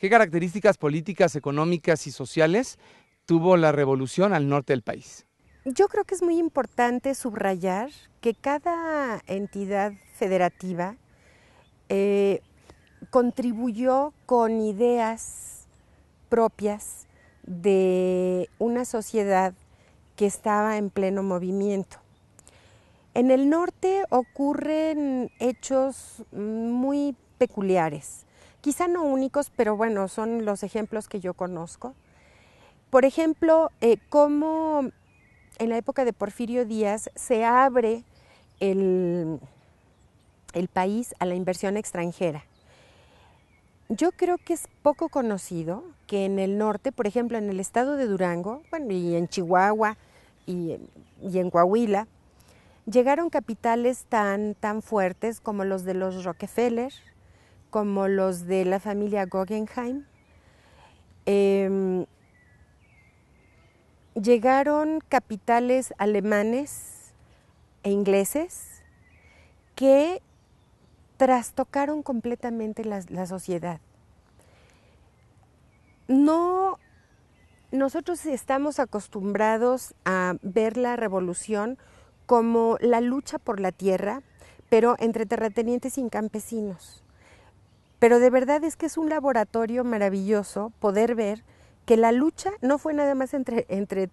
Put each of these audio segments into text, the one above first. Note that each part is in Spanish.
¿Qué características políticas, económicas y sociales tuvo la revolución al norte del país? Yo creo que es muy importante subrayar que cada entidad federativa contribuyó con ideas propias de una sociedad que estaba en pleno movimiento. En el norte ocurren hechos muy peculiares, quizá no únicos, pero bueno, son los ejemplos que yo conozco. Por ejemplo, cómo en la época de Porfirio Díaz se abre el país a la inversión extranjera. Yo creo que es poco conocido que en el norte, por ejemplo, en el estado de Durango, bueno, y en Chihuahua y en Coahuila, llegaron capitales tan fuertes como los de los Rockefeller, como los de la familia Guggenheim. Llegaron capitales alemanes e ingleses que trastocaron completamente la sociedad. Nosotros estamos acostumbrados a ver la revolución como la lucha por la tierra, pero entre terratenientes y campesinos. Pero de verdad es que es un laboratorio maravilloso poder ver que la lucha no fue nada más entre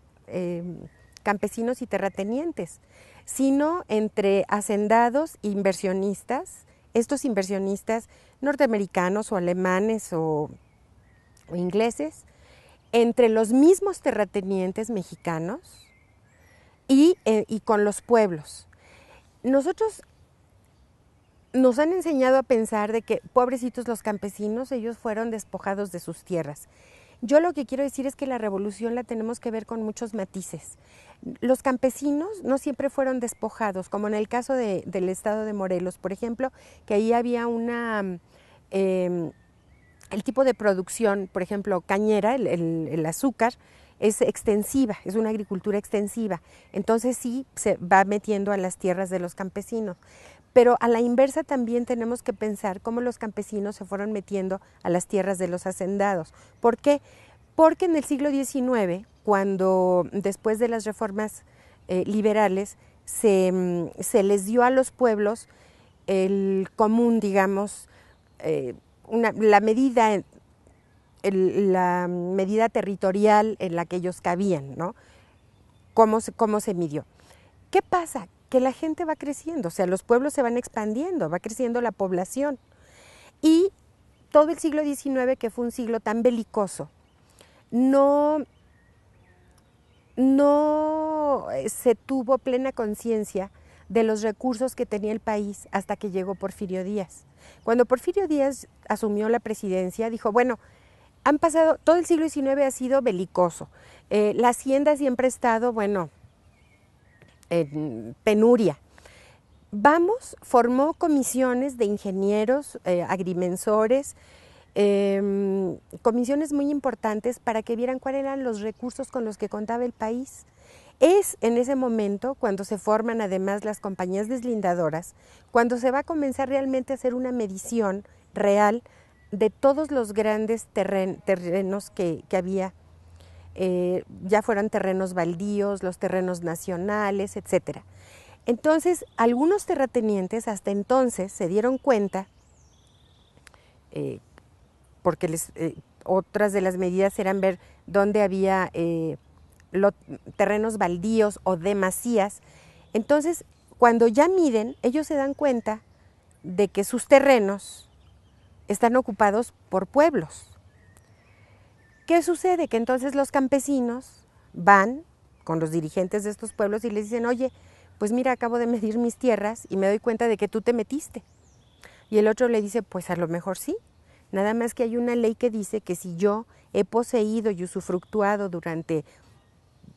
campesinos y terratenientes, sino entre hacendados e inversionistas, estos inversionistas norteamericanos o alemanes o ingleses, entre los mismos terratenientes mexicanos y con los pueblos. Nosotros nos han enseñado a pensar de que pobrecitos los campesinos, ellos fueron despojados de sus tierras. Yo lo que quiero decir es que la revolución la tenemos que ver con muchos matices. Los campesinos no siempre fueron despojados, como en el caso del estado de Morelos, por ejemplo, que ahí había el tipo de producción, por ejemplo, cañera, el azúcar, es extensiva, es una agricultura extensiva. Entonces sí se va metiendo a las tierras de los campesinos. Pero a la inversa también tenemos que pensar cómo los campesinos se fueron metiendo a las tierras de los hacendados. ¿Por qué? Porque en el siglo XIX, cuando después de las reformas liberales, se les dio a los pueblos el común, digamos, la medida territorial en la que ellos cabían, ¿no? ¿Cómo se midió? ¿Qué pasa? Que la gente va creciendo, o sea, los pueblos se van expandiendo, va creciendo la población. Y todo el siglo XIX, que fue un siglo tan belicoso, no se tuvo plena conciencia de los recursos que tenía el país hasta que llegó Porfirio Díaz. Cuando Porfirio Díaz asumió la presidencia, dijo, bueno, han pasado, todo el siglo XIX ha sido belicoso. La hacienda siempre ha estado, bueno, en penuria. Formó comisiones de ingenieros, agrimensores, comisiones muy importantes para que vieran cuáles eran los recursos con los que contaba el país. Es en ese momento cuando se forman además las compañías deslindadoras, cuando se va a comenzar realmente a hacer una medición real de todos los grandes terrenos que había, ya fueran terrenos baldíos, los terrenos nacionales, etcétera. Entonces, algunos terratenientes hasta entonces se dieron cuenta, porque otras de las medidas eran ver dónde había terrenos baldíos o demasías. Entonces, cuando ya miden, ellos se dan cuenta de que sus terrenos están ocupados por pueblos. ¿Qué sucede? Que entonces los campesinos van con los dirigentes de estos pueblos y les dicen, oye, pues mira, acabo de medir mis tierras y me doy cuenta de que tú te metiste. Y el otro le dice, pues a lo mejor sí, nada más que hay una ley que dice que si yo he poseído y usufructuado durante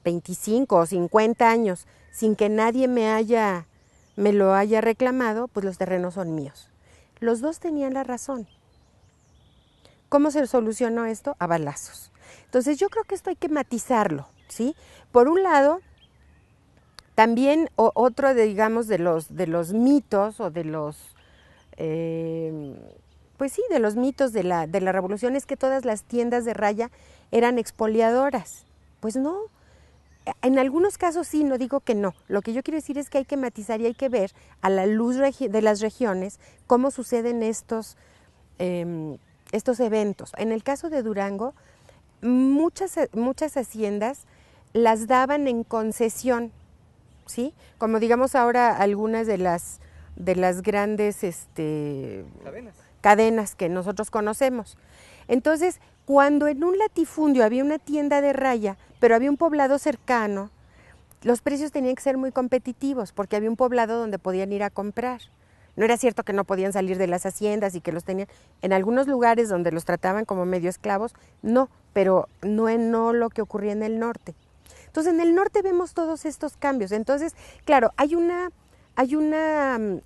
25 o 50 años sin que nadie me lo haya reclamado, pues los terrenos son míos. Los dos tenían la razón. ¿Cómo se solucionó esto? A balazos. Entonces yo creo que esto hay que matizarlo, ¿sí? Por un lado, también otro de los mitos o de los pues sí, de los mitos de la revolución es que todas las tiendas de raya eran expoliadoras. Pues no, en algunos casos sí, no digo que no. Lo que yo quiero decir es que hay que matizar y hay que ver a la luz de las regiones cómo suceden estos eventos. En el caso de Durango, muchas haciendas las daban en concesión, ¿sí? Como digamos ahora algunas de las grandes cadenas que nosotros conocemos. Entonces, cuando en un latifundio había una tienda de raya, pero había un poblado cercano, los precios tenían que ser muy competitivos porque había un poblado donde podían ir a comprar. No era cierto que no podían salir de las haciendas y que los tenían. En algunos lugares donde los trataban como medio esclavos, no, pero no lo que ocurría en el norte. Entonces, en el norte vemos todos estos cambios. Entonces, claro, hay una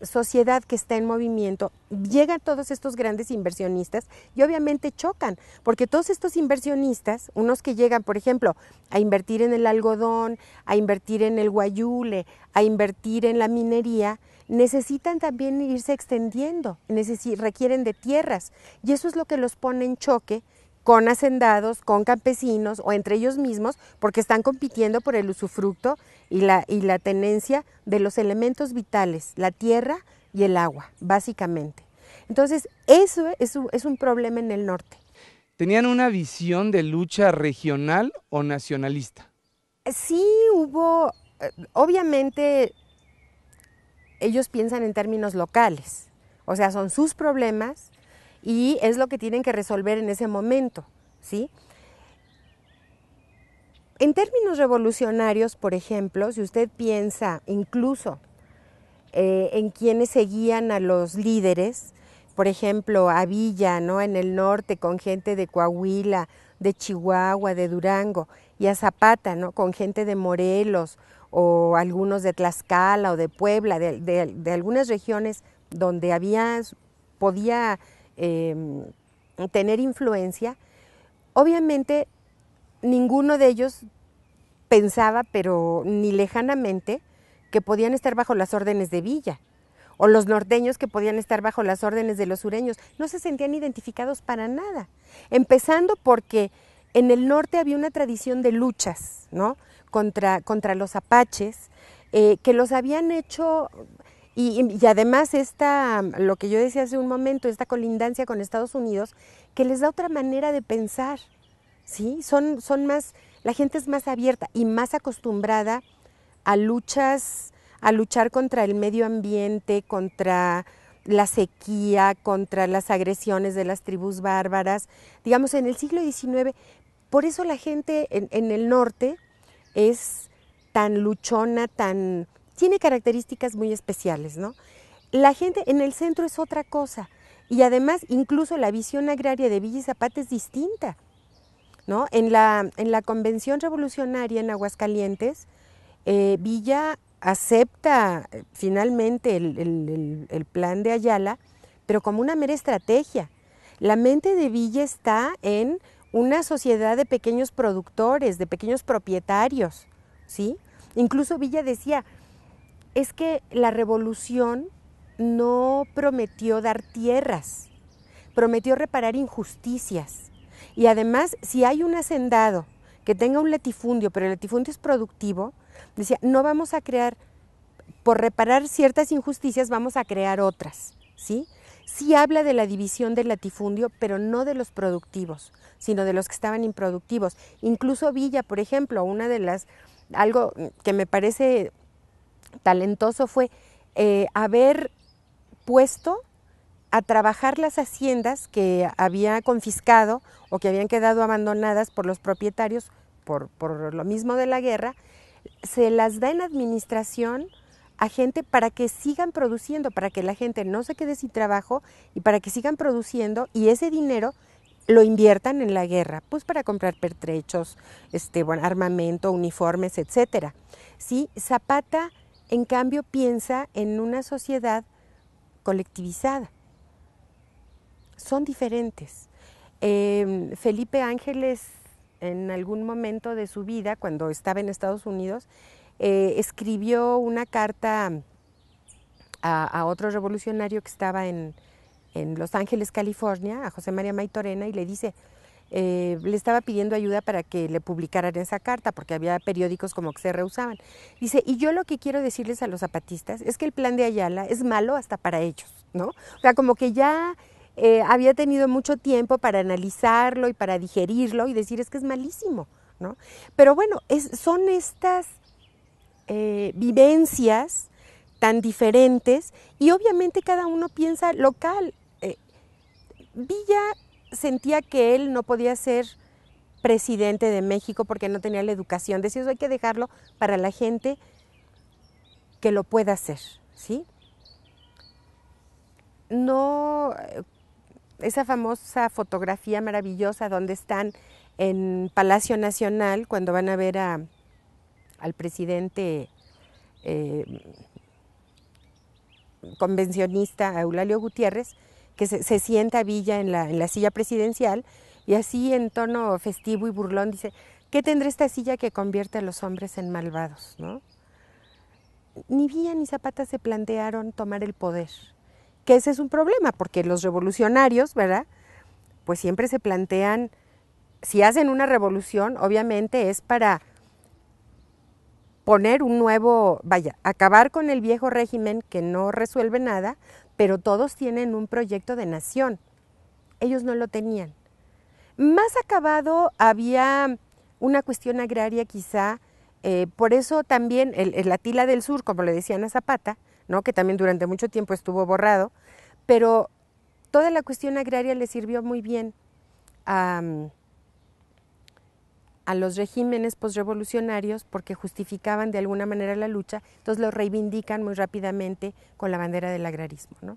sociedad que está en movimiento, llegan todos estos grandes inversionistas y obviamente chocan, porque todos estos inversionistas, unos que llegan, por ejemplo, a invertir en el algodón, a invertir en el guayule, a invertir en la minería, necesitan también irse extendiendo, requieren de tierras, y eso es lo que los pone en choque con hacendados, con campesinos o entre ellos mismos, porque están compitiendo por el usufructo y la tenencia de los elementos vitales, la tierra y el agua, básicamente. Entonces, eso es un problema en el norte. ¿Tenían una visión de lucha regional o nacionalista? Sí hubo, obviamente, ellos piensan en términos locales, o sea, son sus problemas y es lo que tienen que resolver en ese momento, ¿sí? En términos revolucionarios, por ejemplo, si usted piensa incluso en quienes seguían a los líderes, por ejemplo, a Villa, ¿no?, en el norte, con gente de Coahuila, de Chihuahua, de Durango, y a Zapata, ¿no?, con gente de Morelos, o algunos de Tlaxcala o de Puebla, de algunas regiones donde podía tener influencia. Obviamente ninguno de ellos pensaba, pero ni lejanamente, que podían estar bajo las órdenes de Villa, o los norteños que podían estar bajo las órdenes de los sureños. No se sentían identificados para nada, empezando porque en el norte había una tradición de luchas, ¿no?, contra los apaches, que los habían hecho, y además lo que yo decía hace un momento, esta colindancia con Estados Unidos, que les da otra manera de pensar, ¿sí? Son más, la gente es más abierta y más acostumbrada a luchar contra el medio ambiente, contra la sequía, contra las agresiones de las tribus bárbaras. Digamos, en el siglo XIX, por eso la gente en el norte es tan luchona, tiene características muy especiales, ¿no? La gente en el centro es otra cosa, y además incluso la visión agraria de Villa y Zapata es distinta, ¿no? En la Convención Revolucionaria en Aguascalientes, Villa acepta finalmente el plan de Ayala, pero como una mera estrategia. La mente de Villa está en una sociedad de pequeños productores, de pequeños propietarios, ¿sí? Incluso Villa decía, es que la revolución no prometió dar tierras, prometió reparar injusticias. Y además, si hay un hacendado que tenga un latifundio, pero el latifundio es productivo, decía, no vamos a crear, por reparar ciertas injusticias, vamos a crear otras, ¿sí? Sí habla de la división del latifundio, pero no de los productivos, sino de los que estaban improductivos. Incluso Villa, por ejemplo, algo que me parece talentoso fue haber puesto a trabajar las haciendas que había confiscado o que habían quedado abandonadas por los propietarios por lo mismo de la guerra, se las da en administración a gente para que sigan produciendo, para que la gente no se quede sin trabajo y para que sigan produciendo, y ese dinero lo inviertan en la guerra, pues para comprar pertrechos, armamento, uniformes, etcétera. Sí, Zapata, en cambio, piensa en una sociedad colectivizada. Son diferentes. Felipe Ángeles, en algún momento de su vida, cuando estaba en Estados Unidos, escribió una carta a otro revolucionario que estaba en en Los Ángeles, California, a José María Maytorena, y le dice, le estaba pidiendo ayuda para que le publicaran esa carta, porque había periódicos como que se rehusaban. Dice, y yo lo que quiero decirles a los zapatistas es que el plan de Ayala es malo hasta para ellos, ¿no? O sea, como que ya había tenido mucho tiempo para analizarlo y para digerirlo y decir, es que es malísimo, ¿no? Pero bueno, son estas vivencias tan diferentes y obviamente cada uno piensa local. Villa sentía que él no podía ser presidente de México porque no tenía la educación. Decía, eso hay que dejarlo para la gente que lo pueda hacer, ¿sí? No, esa famosa fotografía maravillosa donde están en Palacio Nacional cuando van a ver al presidente convencionista, a Eulalio Gutiérrez, que se sienta Villa en la silla presidencial y así en tono festivo y burlón dice, ¿qué tendrá esta silla que convierte a los hombres en malvados? ¿No? Ni Villa ni Zapata se plantearon tomar el poder, que ese es un problema, porque los revolucionarios, ¿verdad? Pues siempre se plantean, si hacen una revolución, obviamente es para poner un nuevo, acabar con el viejo régimen que no resuelve nada, pero todos tienen un proyecto de nación. Ellos no lo tenían. Más acabado había una cuestión agraria quizá, por eso también el Atila del Sur, como le decían a Zapata, ¿no? Que también durante mucho tiempo estuvo borrado, pero toda la cuestión agraria le sirvió muy bien a los regímenes posrevolucionarios porque justificaban de alguna manera la lucha, entonces lo reivindican muy rápidamente con la bandera del agrarismo, ¿no?